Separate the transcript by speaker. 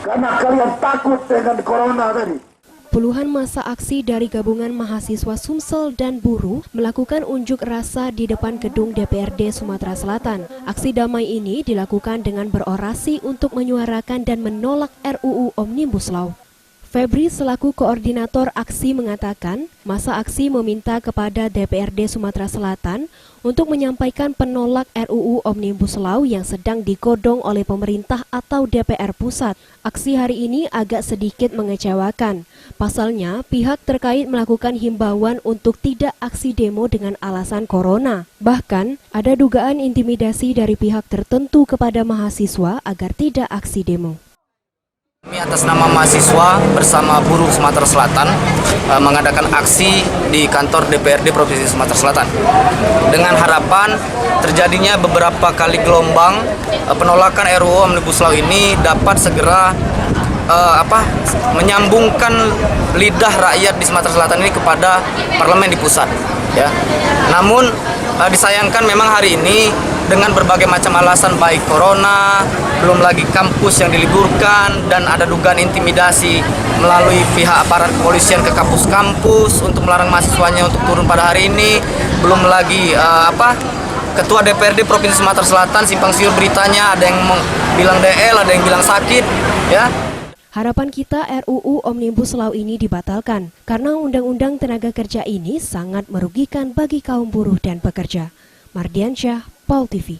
Speaker 1: Karena kalian takut dengan corona tadi.
Speaker 2: Puluhan massa aksi dari gabungan mahasiswa Sumsel dan buruh melakukan unjuk rasa di depan gedung DPRD Sumatera Selatan. Aksi damai ini dilakukan dengan berorasi untuk menyuarakan dan menolak RUU Omnibus Law. Febri selaku koordinator aksi mengatakan, massa aksi meminta kepada DPRD Sumatera Selatan untuk menyampaikan penolak RUU Omnibus Law yang sedang digodong oleh pemerintah atau DPR Pusat. Aksi hari ini agak sedikit mengecewakan. Pasalnya, pihak terkait melakukan himbauan untuk tidak aksi demo dengan alasan corona. Bahkan, ada dugaan intimidasi dari pihak tertentu kepada mahasiswa agar tidak aksi demo.
Speaker 3: Kami atas nama mahasiswa bersama buruh Sumatera Selatan mengadakan aksi di kantor DPRD Provinsi Sumatera Selatan dengan harapan terjadinya beberapa kali gelombang penolakan RUU Omnibus Law ini dapat segera menyambungkan lidah rakyat di Sumatera Selatan ini kepada parlemen di pusat. Ya. Namun disayangkan memang hari ini dengan berbagai macam alasan, baik corona, belum lagi kampus yang diliburkan, dan ada dugaan intimidasi melalui pihak aparat kepolisian ke kampus-kampus untuk melarang mahasiswanya untuk turun pada hari ini. Belum lagi Ketua DPRD Provinsi Sumatera Selatan simpang siur beritanya, ada yang bilang DL, ada yang bilang sakit, ya.
Speaker 2: Harapan kita RUU Omnibus Law ini dibatalkan karena Undang-Undang Tenaga Kerja ini sangat merugikan bagi kaum buruh dan pekerja. Mardiansyah, PAL TV.